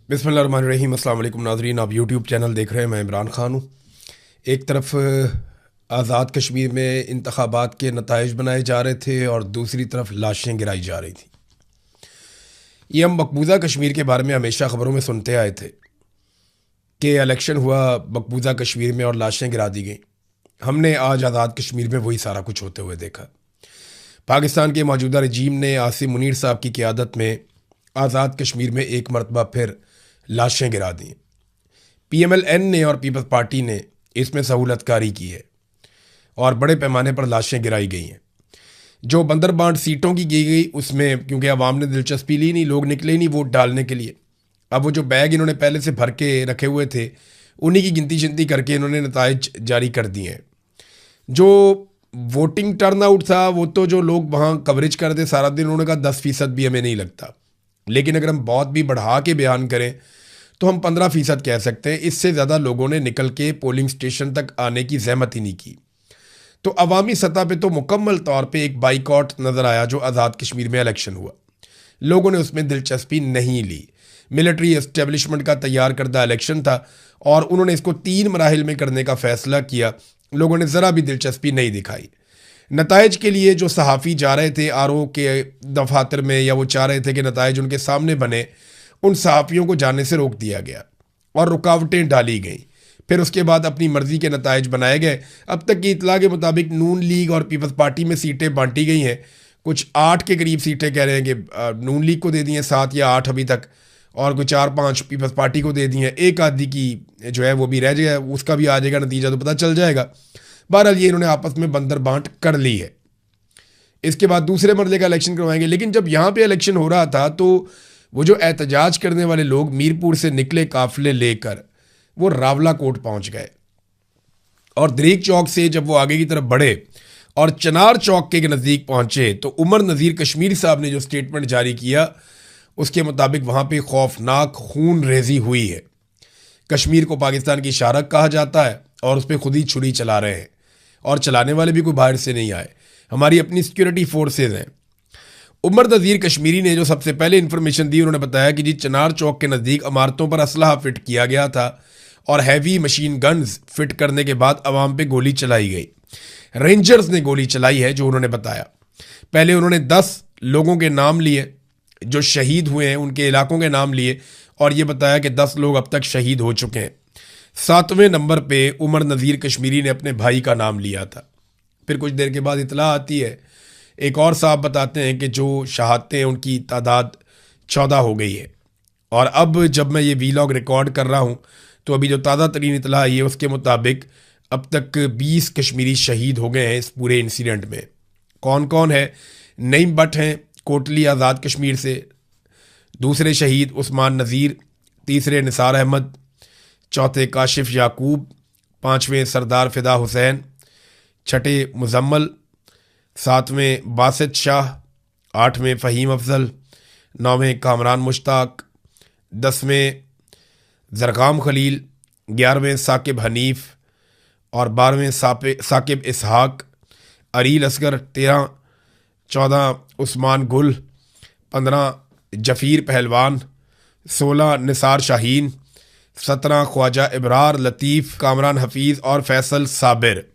बिस्मिल्लाहिर्रहमानिर्रहीम। अस्सलाम वालेकुम नाज़रीन, आप यूट्यूब चैनल देख रहे हैं। मैं इमरान ख़ान हूँ। एक तरफ आज़ाद कश्मीर में इंतखाबात के नताइज बनाए जा रहे थे और दूसरी तरफ लाशें गिराई जा रही थी। ये हम मकबूजा कश्मीर के बारे में हमेशा ख़बरों में सुनते आए थे कि इलेक्शन हुआ मकबूजा कश्मीर में और लाशें गिरा दी गई। हमने आज आज़ाद कश्मीर में वही सारा कुछ होते हुए देखा। पाकिस्तान के मौजूदा रजीम ने आसिम मुनीर साहब की क़ियादत में आज़ाद कश्मीर में एक मरतबा फिर लाशें गिरा दी। PMLN ने और पीपल्स पार्टी ने इसमें सहूलतकारी की है और बड़े पैमाने पर लाशें गिराई गई हैं। जो बंदरबांट सीटों की की गई उसमें क्योंकि अवाम ने दिलचस्पी ली नहीं, लोग निकले नहीं वोट डालने के लिए। अब वो जो बैग इन्होंने पहले से भर के रखे हुए थे उन्हीं की गिनती शिनती करके इन्होंने नताइज जारी कर दिए हैं। जो वोटिंग टर्न आउट था वो तो जो लोग वहाँ कवरेज कर दे सारा दिन, उन्होंने कहा 10% भी हमें नहीं लगता। लेकिन अगर हम बहुत भी बढ़ा के बयान करें तो हम 15% कह सकते हैं। इससे ज़्यादा लोगों ने निकल के पोलिंग स्टेशन तक आने की जहमत ही नहीं की। तो अवामी सतह पे तो मुकम्मल तौर पे एक बाइकॉट नज़र आया जो आज़ाद कश्मीर में इलेक्शन हुआ। लोगों ने उसमें दिलचस्पी नहीं ली। मिलिट्री एस्टेब्लिशमेंट का तैयार करदा इलेक्शन था और उन्होंने इसको 3 मराहिल में करने का फ़ैसला किया। लोगों ने ज़रा भी दिलचस्पी नहीं दिखाई। नताइज के लिए जो सहाफ़ी जा रहे थे RO के दफातर में, या वो चाह रहे थे कि नताइज उनके सामने बने, उन सहाफ़ियों को जाने से रोक दिया गया और रुकावटें डाली गईं। फिर उसके बाद अपनी मर्ज़ी के नताइज बनाए गए। अब तक की इतला के मुताबिक नून लीग और पीपल्स पार्टी में सीटें बांटी गई हैं। कुछ 8 के करीब सीटें कह रहे हैं कि नून लीग को दे दी हैं, 7 या 8 अभी तक, और कुछ 4-5 पीपल्स पार्टी को दे दी हैं। एक आधी की जो है वो भी रह जाएगा, उसका भी आ जाएगा नतीजा तो पता चल जाएगा। बहरहाल ये इन्होंने आपस में बंदर बांट कर ली है। इसके बाद दूसरे मरले का इलेक्शन करवाएंगे। लेकिन जब यहाँ पे इलेक्शन हो रहा था तो वो जो एहतजाज करने वाले लोग मीरपुर से निकले काफिले लेकर वो रावला कोट पहुंच गए और दरीक चौक से जब वो आगे की तरफ बढ़े और चनार चौक के नज़दीक पहुंचे तो उमर नज़ीर कश्मीरी साहब ने जो स्टेटमेंट जारी किया उसके मुताबिक वहाँ पे खौफनाक खून रेजी हुई है। कश्मीर को पाकिस्तान की शारक कहा जाता है और उस पर खुद ही छुरी चला रहे हैं और चलाने वाले भी कोई बाहर से नहीं आए, हमारी अपनी सिक्योरिटी फोर्सेज हैं। उमर नज़ीर कश्मीरी ने जो सबसे पहले इन्फॉर्मेशन दी, उन्होंने बताया कि जी चनार चौक के नज़दीक इमारतों पर असलहा फिट किया गया था और हैवी मशीन गन्स फिट करने के बाद अवाम पे गोली चलाई गई। रेंजर्स ने गोली चलाई है जो उन्होंने बताया। पहले उन्होंने 10 लोगों के नाम लिए जो शहीद हुए हैं, उनके इलाकों के नाम लिए और ये बताया कि 10 लोग अब तक शहीद हो चुके हैं। 7वें नंबर पे उमर नज़ीर कश्मीरी ने अपने भाई का नाम लिया था। फिर कुछ देर के बाद इतला आती है, एक और साहब बताते हैं कि जो शहादतें हैं उनकी तादाद 14 हो गई है। और अब जब मैं ये वीलॉग रिकॉर्ड कर रहा हूँ तो अभी जो ताज़ा तरीन इतला आई है उसके मुताबिक अब तक 20 कश्मीरी शहीद हो गए हैं इस पूरे इंसिडेंट में। कौन कौन है? नईम बट हैं कोटली आज़ाद कश्मीर से, दूसरे शहीद उस्मान नज़ीर, तीसरे निसार अहमद, चौथे काशिफ याकूब, 5वें सरदार फ़िदा हुसैन, छठे मुजम्मल, 7वें बासित शाह, 8वें फ़हीम अफजल, 9वें कामरान मुश्ताक, 10वें ज़रगाम खलील, 11वें साकिब हनीफ और 12वें साकिब इसहाक, अरील असगर 13, 14 उस्मान गुल, 15 जफ़ीर पहलवान, 16 निसार शाहीन, 17 ख्वाजा इब्रार लतीफ़, कामरान हफीज़ और फैसल साबिर।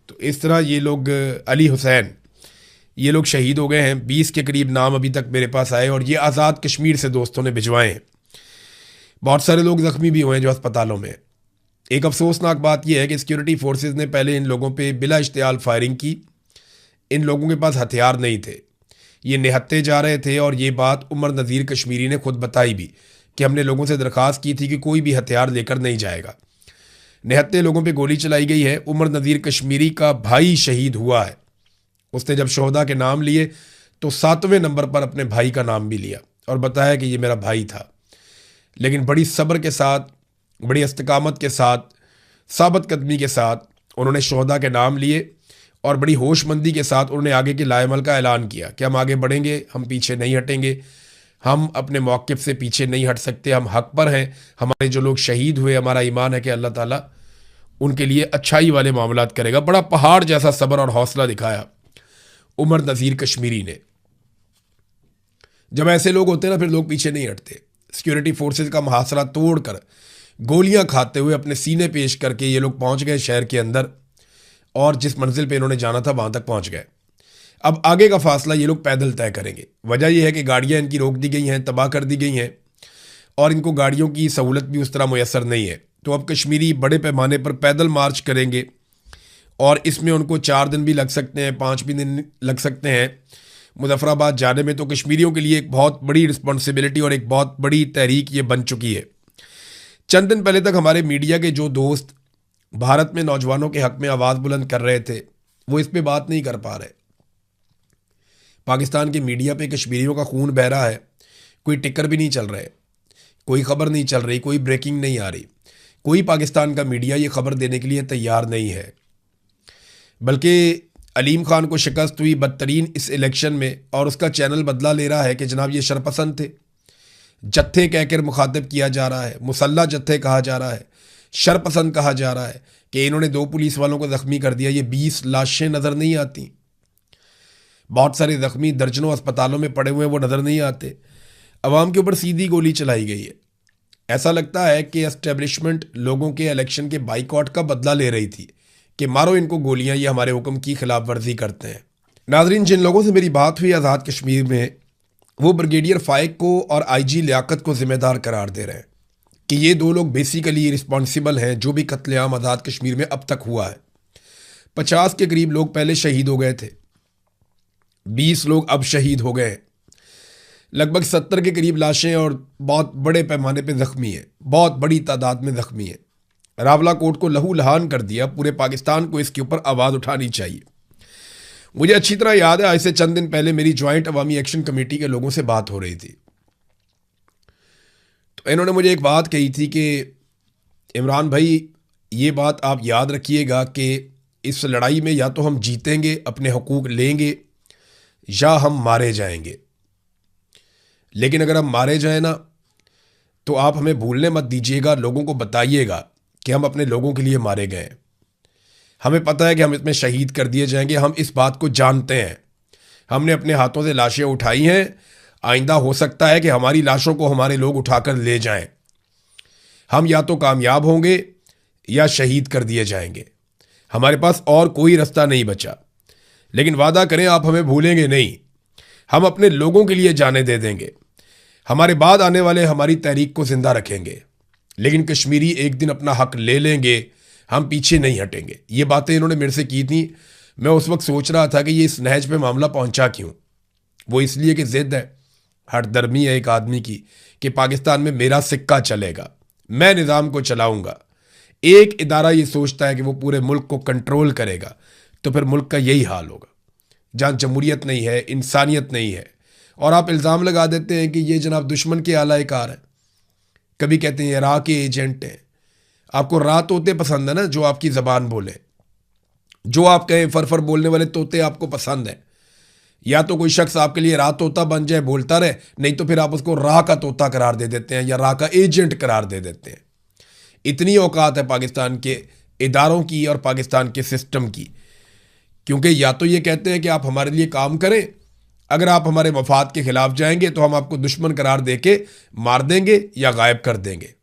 तो इस तरह ये लोग, अली हुसैन, ये लोग शहीद हो गए हैं। 20 के करीब नाम अभी तक मेरे पास आए और ये आज़ाद कश्मीर से दोस्तों ने भिजवाए हैं। बहुत सारे लोग ज़ख्मी भी हुए हैं जो अस्पतालों में। एक अफसोसनाक बात यह है कि सिक्योरिटी फोर्सेज ने पहले इन लोगों पे बिला इश्तियाल फायरिंग की। इन लोगों के पास हथियार नहीं थे, ये निहत्ते जा रहे थे और ये बात उमर नज़ीर कश्मीरी ने खुद बताई भी कि हमने लोगों से दरख्वास्त की थी कि कोई भी हथियार लेकर नहीं जाएगा। निहत्ते लोगों पे गोली चलाई गई है। उमर नज़ीर कश्मीरी का भाई शहीद हुआ है। उसने जब शोहदा के नाम लिए तो 7वें नंबर पर अपने भाई का नाम भी लिया और बताया कि ये मेरा भाई था। लेकिन बड़ी सब्र के साथ, बड़ी इस्तिकामत के साथ, साबित कदमी के साथ उन्होंने शोहदा के नाम लिए और बड़ी होशमंदी के साथ उन्होंने आगे के लाएमल का ऐलान किया कि हम आगे बढ़ेंगे, हम पीछे नहीं हटेंगे, हम अपने मौक़िफ़ से पीछे नहीं हट सकते, हम हक पर हैं। हमारे जो लोग शहीद हुए, हमारा ईमान है कि अल्लाह ताला उनके लिए अच्छाई वाले मामलात करेगा। बड़ा पहाड़ जैसा सब्र और हौसला दिखाया उमर नज़ीर कश्मीरी ने। जब ऐसे लोग होते हैं ना फिर लोग पीछे नहीं हटते। सिक्योरिटी फोर्सेज का मुहासरा तोड़कर गोलियां खाते हुए अपने सीने पेश करके ये लोग पहुंच गए शहर के अंदर और जिस मंजिल पे इन्होंने जाना था वहां तक पहुंच गए। अब आगे का फासला ये लोग पैदल तय करेंगे। वजह यह है कि गाड़ियां इनकी रोक दी गई हैं, तबाह कर दी गई हैं और इनको गाड़ियों की सहूलत भी उस तरह मुयसर नहीं है। तो अब कश्मीरी बड़े पैमाने पर पैदल मार्च करेंगे और इसमें उनको 4 दिन भी लग सकते हैं, 5 भी दिन लग सकते हैं मुजफ्फराबाद जाने में। तो कश्मीरियों के लिए एक बहुत बड़ी रिस्पॉन्सिबिलिटी और एक बहुत बड़ी तहरीक ये बन चुकी है। चंद दिन पहले तक हमारे मीडिया के जो दोस्त भारत में नौजवानों के हक में आवाज़ बुलंद कर रहे थे वो इस पे बात नहीं कर पा रहे। पाकिस्तान के मीडिया पे कश्मीरियों का खून बह रहा है, कोई टिकर भी नहीं चल रहे, कोई खबर नहीं चल रही, कोई ब्रेकिंग नहीं आ रही, कोई पाकिस्तान का मीडिया ये खबर देने के लिए तैयार नहीं है। बल्कि अलीम खान को शिकस्त हुई बदतरीन इस इलेक्शन में और उसका चैनल बदला ले रहा है कि जनाब ये शरपसंद थे। जत्थे कहकर मुखातिब किया जा रहा है, मुसल्ला जत्थे कहा जा रहा है, शरपसंद कहा जा रहा है कि इन्होंने 2 पुलिस वालों को ज़ख्मी कर दिया। ये 20 लाशें नज़र नहीं आती, बहुत सारे ज़ख्मी दर्जनों अस्पतालों में पड़े हुए हैं, वो नज़र नहीं आते। अवाम के ऊपर सीधी गोली चलाई गई है। ऐसा लगता है कि एस्टेब्लिशमेंट लोगों के इलेक्शन के बाइकआउट का बदला ले रही थी कि मारो इनको गोलियां, ये हमारे हुक्म की खिलाफ वर्जी करते हैं। नाजरीन, जिन लोगों से मेरी बात हुई आज़ाद कश्मीर में, वो ब्रिगेडियर फाइक को और आईजी लियाकत को जिम्मेदार करार दे रहे हैं कि ये 2 लोग बेसिकली रिस्पॉन्सिबल हैं जो भी कत्लेआम आज़ाद कश्मीर में अब तक हुआ है। 50 के करीब लोग पहले शहीद हो गए थे, 20 लोग अब शहीद हो गए, लगभग 70 के करीब लाशें और बहुत बड़े पैमाने पे ज़ख्मी है, बहुत बड़ी तादाद में ज़ख्मी है। रावला कोट को लहू लहान कर दिया। पूरे पाकिस्तान को इसके ऊपर आवाज़ उठानी चाहिए। मुझे अच्छी तरह याद है, आज से चंद दिन पहले मेरी ज्वाइंट अवामी एक्शन कमेटी के लोगों से बात हो रही थी, तो इन्होंने मुझे एक बात कही थी कि इमरान भाई, ये बात आप याद रखिएगा कि इस लड़ाई में या तो हम जीतेंगे, अपने हकूक़ लेंगे, या हम मारे जाएंगे। लेकिन अगर हम मारे जाए ना, तो आप हमें भूलने मत दीजिएगा, लोगों को बताइएगा कि हम अपने लोगों के लिए मारे गए। हमें पता है कि हम इसमें शहीद कर दिए जाएंगे, हम इस बात को जानते हैं। हमने अपने हाथों से लाशें उठाई हैं, आइंदा हो सकता है कि हमारी लाशों को हमारे लोग उठाकर ले जाएं। हम या तो कामयाब होंगे या शहीद कर दिए जाएंगे, हमारे पास और कोई रास्ता नहीं बचा। लेकिन वादा करें आप हमें भूलेंगे नहीं, हम अपने लोगों के लिए जाने दे देंगे, हमारे बाद आने वाले हमारी तहरीक को जिंदा रखेंगे। लेकिन कश्मीरी एक दिन अपना हक ले लेंगे, हम पीछे नहीं हटेंगे। ये बातें इन्होंने मेरे से की थी। मैं उस वक्त सोच रहा था कि ये इस नहज पे मामला पहुंचा क्यों। वो इसलिए कि जिद है, हठधर्मी है एक आदमी की कि पाकिस्तान में मेरा सिक्का चलेगा, मैं निज़ाम को चलाऊंगा। एक इदारा ये सोचता है कि वो पूरे मुल्क को कंट्रोल करेगा, तो फिर मुल्क का यही हाल होगा जहाँ जमहूरियत नहीं है, इंसानियत नहीं है। और आप इल्ज़ाम लगा देते हैं कि ये जनाब दुश्मन के आला कार है। कभी कहते हैं राह के एजेंट हैं। आपको राह तोते पसंद है ना, जो आपकी ज़बान बोले, जो आप कहें फर बोलने वाले तोते आपको पसंद है। या तो कोई शख्स आपके लिए राह तोता बन जाए, बोलता रहे, नहीं तो फिर आप उसको राह का तोता करार दे देते हैं या राह का एजेंट करार दे देते हैं। इतनी औकात है पाकिस्तान के इदारों की और पाकिस्तान के सिस्टम की, क्योंकि या तो ये कहते हैं कि आप हमारे लिए काम करें, अगर आप हमारे मफाद के खिलाफ जाएंगे तो हम आपको दुश्मन करार देके मार देंगे या गायब कर देंगे।